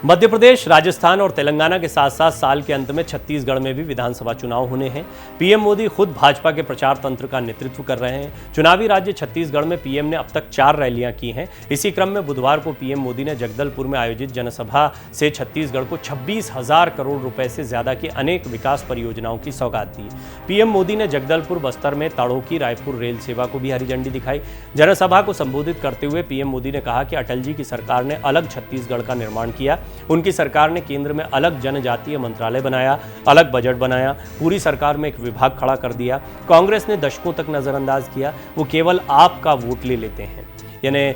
मध्य प्रदेश, राजस्थान और तेलंगाना के साथ साथ साल के अंत में छत्तीसगढ़ में भी विधानसभा चुनाव होने हैं। पीएम मोदी खुद भाजपा के प्रचार तंत्र का नेतृत्व कर रहे हैं। चुनावी राज्य छत्तीसगढ़ में पीएम ने अब तक 4 रैलियां की हैं। इसी क्रम में बुधवार को पीएम मोदी ने जगदलपुर में आयोजित जनसभा से छत्तीसगढ़ को 26,000 करोड़ रुपए से ज्यादा की अनेक विकास परियोजनाओं की सौगात दी। पीएम मोदी ने जगदलपुर, बस्तर में ताड़ोकी रायपुर रेल सेवा को भी हरी झंडी दिखाई। जनसभा को संबोधित करते हुए पीएम मोदी ने कहा कि अटल जी की सरकार ने अलग छत्तीसगढ़ का निर्माण किया। उनकी सरकार ने केंद्र में अलग जनजातीय मंत्रालय बनाया, अलग बजट बनाया, पूरी सरकार में एक विभाग खड़ा कर दिया। कांग्रेस ने दशकों तक नजरअंदाज किया। वो केवल आपका वोट ले लेते हैं, यानी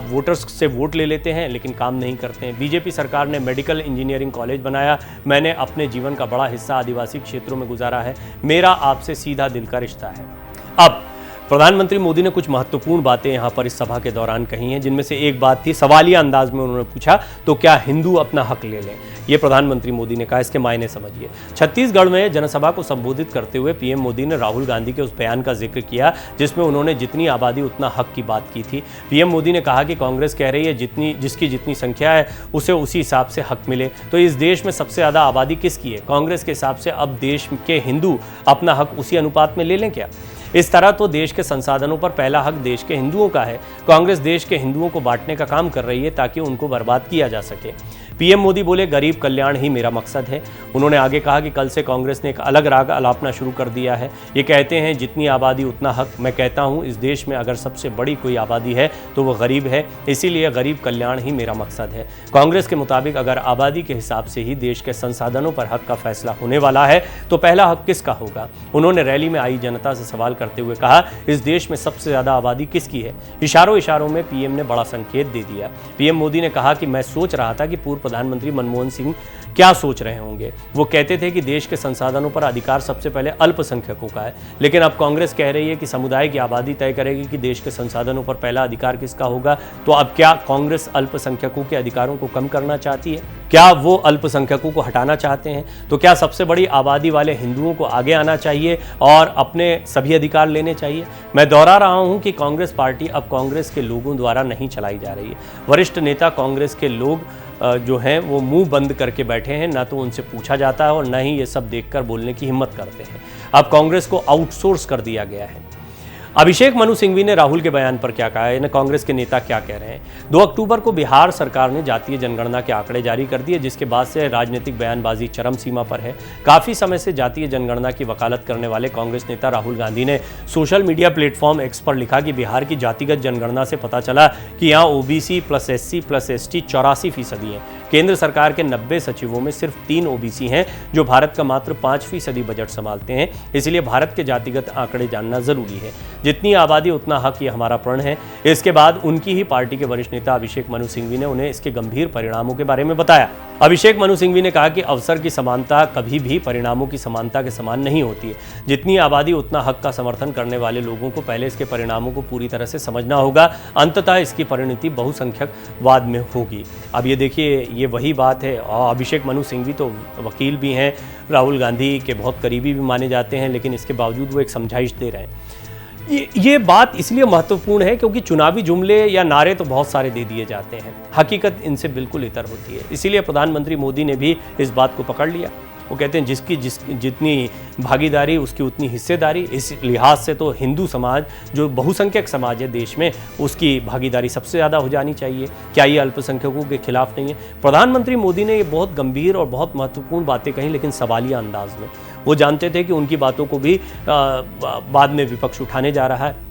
वोटर्स से वोट ले लेते हैं लेकिन काम नहीं करते हैं। बीजेपी सरकार ने मेडिकल इंजीनियरिंग कॉलेज बनाया। मैंने अपने जीवन का बड़ा हिस्सा आदिवासी क्षेत्रों में गुजारा है। मेरा आपसे सीधा दिल का रिश्ता है। अब प्रधानमंत्री मोदी ने कुछ महत्वपूर्ण बातें यहां पर इस सभा के दौरान कही हैं, जिनमें से एक बात थी, सवालिया अंदाज में उन्होंने पूछा, तो क्या हिंदू अपना हक ले लें? ये प्रधानमंत्री मोदी ने कहा, इसके मायने समझिए। छत्तीसगढ़ में जनसभा को संबोधित करते हुए पीएम मोदी ने राहुल गांधी के उस बयान का जिक्र किया जिसमें उन्होंने जितनी आबादी उतना हक की बात की थी। पीएम मोदी ने कहा कि कांग्रेस कह रही है जिसकी जितनी संख्या है उसे उसी हिसाब से हक मिले। तो इस देश में सबसे ज्यादा आबादी किसकी है? कांग्रेस के हिसाब से अब देश के हिंदू अपना हक उसी अनुपात में ले लें क्या? इस तरह तो देश के संसाधनों पर पहला हक देश के हिंदुओं का है। कांग्रेस देश के हिंदुओं को बांटने का काम कर रही है ताकि उनको बर्बाद किया जा सके। पीएम मोदी बोले, गरीब कल्याण ही मेरा मकसद है। उन्होंने आगे कहा कि कल से कांग्रेस ने एक अलग राग अलापना शुरू कर दिया है। ये कहते हैं जितनी आबादी उतना हक। मैं कहता हूँ इस देश में अगर सबसे बड़ी कोई आबादी है तो वो गरीब है, इसीलिए गरीब कल्याण ही मेरा मकसद है। कांग्रेस के मुताबिक अगर आबादी के हिसाब से ही देश के संसाधनों पर हक का फैसला होने वाला है तो पहला हक किसका होगा? उन्होंने रैली में आई जनता से सवाल करते हुए कहा, इस देश में सबसे ज्यादा आबादी किसकी है? इशारों में पीएम ने बड़ा संकेत दे दिया। पीएम मोदी ने कहा कि मैं सोच रहा था कि पूर्व प्रधानमंत्री मनमोहन सिंह क्या सोच रहे होंगे। वो कहते थे कि देश के संसाधनों पर अधिकार सबसे पहले अल्पसंख्यकों का है, लेकिन अब कांग्रेस कह रही है कि समुदाय की आबादी तय करेगी कि देश के संसाधनों पर पहला अधिकार किसका होगा। तो अब क्या कांग्रेस अल्पसंख्यकों के अधिकारों को कम करना चाहती है? क्या वो अल्पसंख्यकों को हटाना चाहते हैं? तो क्या सबसे बड़ी आबादी वाले हिंदुओं को आगे आना चाहिए और अपने सभी अधिकार लेने चाहिए? मैं दोहरा रहा हूं कि कांग्रेस पार्टी अब कांग्रेस के लोगों द्वारा नहीं चलाई जा रही है। वरिष्ठ नेता कांग्रेस के लोग जो हैं वो मुंह बंद करके बैठे हैं, ना तो उनसे पूछा जाता है और ना ही ये सब देखकर बोलने की हिम्मत करते हैं। अब कांग्रेस को आउटसोर्स कर दिया गया है। अभिषेक मनु सिंघवी ने राहुल के बयान पर क्या कहा है, कांग्रेस के नेता क्या कह रहे हैं? 2 अक्टूबर को बिहार सरकार ने जातीय जनगणना के आंकड़े जारी कर दिए, जिसके बाद से राजनीतिक बयानबाजी चरम सीमा पर है। काफी समय से जातीय जनगणना की वकालत करने वाले कांग्रेस नेता राहुल गांधी ने सोशल मीडिया प्लेटफॉर्म एक्स पर लिखा कि बिहार की जातिगत जनगणना से पता चला कि यहाँ OBC plus SC plus ST 84% है। केंद्र सरकार के 90 सचिवों में सिर्फ 3 ओबीसी हैं, जो भारत का मात्र 5% बजट संभालते हैं। इसलिए भारत के जातिगत आंकड़े जानना जरूरी है। जितनी आबादी उतना हक, ये हमारा प्रण है। इसके बाद उनकी ही पार्टी के वरिष्ठ नेता अभिषेक मनु सिंघवी ने उन्हें इसके गंभीर परिणामों के बारे में बताया। अभिषेक मनु सिंघवी ने कहा कि अवसर की समानता कभी भी परिणामों की समानता के समान नहीं होती है। जितनी आबादी उतना हक का समर्थन करने वाले लोगों को पहले इसके परिणामों को पूरी तरह से समझना होगा। अंततः इसकी परिणति बहुसंख्यकवाद में होगी। अब ये देखिए, ये वही बात है। और अभिषेक मनु सिंघवी तो वकील भी हैं, राहुल गांधी के बहुत करीबी भी माने जाते हैं, लेकिन इसके बावजूद वो एक समझाइश दे रहे हैं। ये बात इसलिए महत्वपूर्ण है क्योंकि चुनावी जुमले या नारे तो बहुत सारे दे दिए जाते हैं, हकीकत इनसे बिल्कुल इतर होती है। इसीलिए प्रधानमंत्री मोदी ने भी इस बात को पकड़ लिया। वो कहते हैं जितनी भागीदारी उसकी उतनी हिस्सेदारी। इस लिहाज से तो हिंदू समाज, जो बहुसंख्यक समाज है देश में, उसकी भागीदारी सबसे ज़्यादा हो जानी चाहिए। क्या ये अल्पसंख्यकों के खिलाफ नहीं है? प्रधानमंत्री मोदी ने ये बहुत गंभीर और बहुत महत्वपूर्ण बातें कहीं, लेकिन सवालिया अंदाज में। वो जानते थे कि उनकी बातों को भी बाद में विपक्ष उठाने जा रहा है,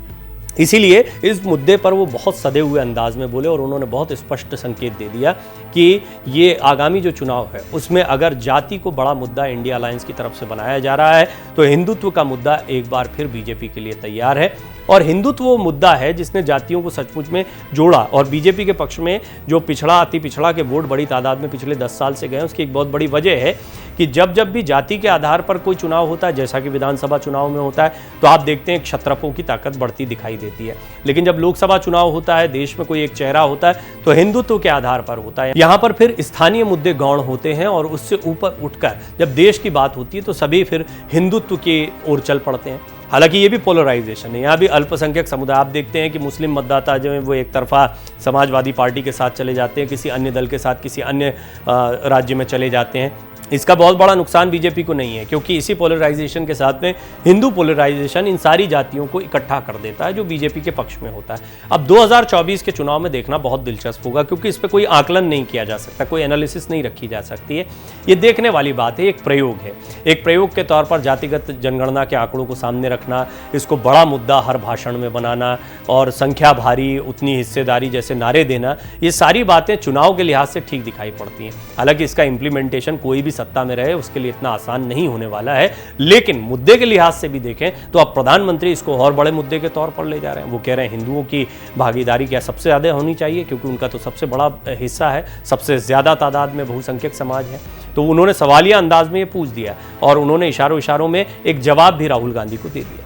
इसीलिए इस मुद्दे पर वो बहुत सधे हुए अंदाज में बोले और उन्होंने बहुत स्पष्ट संकेत दे दिया कि ये आगामी जो चुनाव है उसमें अगर जाति को बड़ा मुद्दा इंडिया अलायंस की तरफ से बनाया जा रहा है तो हिंदुत्व का मुद्दा एक बार फिर बीजेपी के लिए तैयार है। और हिंदुत्व वो मुद्दा है जिसने जातियों को सचमुच में जोड़ा। और बीजेपी के पक्ष में जो पिछड़ा अति पिछड़ा के वोट बड़ी तादाद में पिछले 10 साल से गए, उसकी एक बहुत बड़ी वजह है कि जब भी जाति के आधार पर कोई चुनाव होता है, जैसा कि विधानसभा चुनाव में होता है, तो आप देखते हैं क्षत्रपों की ताकत बढ़ती दिखाई देती है। लेकिन जब लोकसभा चुनाव होता है, देश में कोई एक चेहरा होता है, तो हिंदुत्व के आधार पर होता है। यहाँ पर फिर स्थानीय मुद्दे गौण होते हैं और उससे ऊपर उठकर जब देश की बात होती है तो सभी फिर हिंदुत्व की ओर चल पड़ते हैं। हालांकि ये भी पोलराइजेशन है, यहाँ भी अल्पसंख्यक समुदाय आप देखते हैं कि मुस्लिम मतदाता जो है वो एक तरफा समाजवादी पार्टी के साथ चले जाते हैं, किसी अन्य दल के साथ किसी अन्य राज्य में चले जाते हैं। इसका बहुत बड़ा नुकसान बीजेपी को नहीं है, क्योंकि इसी पोलराइजेशन के साथ में हिंदू पोलराइजेशन इन सारी जातियों को इकट्ठा कर देता है, जो बीजेपी के पक्ष में होता है। अब 2024 के चुनाव में देखना बहुत दिलचस्प होगा, क्योंकि इस पर कोई आकलन नहीं किया जा सकता, कोई एनालिसिस नहीं रखी जा सकती है। ये देखने वाली बात है, एक प्रयोग है। एक प्रयोग के तौर पर जातिगत जनगणना के आंकड़ों को सामने रखना, इसको बड़ा मुद्दा हर भाषण में बनाना और संख्या भारी उतनी हिस्सेदारी जैसे नारे देना, ये सारी बातें चुनाव के लिहाज से ठीक दिखाई पड़ती हैं। हालांकि इसका इम्प्लीमेंटेशन कोई भी सत्ता में रहे उसके लिए इतना आसान नहीं होने वाला है, लेकिन मुद्दे के लिहाज से भी देखें तो अब प्रधानमंत्री इसको और बड़े मुद्दे के तौर पर ले जा रहे हैं। वो कह रहे हैं हिंदुओं की भागीदारी क्या सबसे ज़्यादा होनी चाहिए, क्योंकि उनका तो सबसे बड़ा हिस्सा है, सबसे ज़्यादा तादाद में बहुसंख्यक समाज है। तो उन्होंने सवालिया अंदाज में ये पूछ दिया और उन्होंने इशारों में एक जवाब भी राहुल गांधी को दे दिया।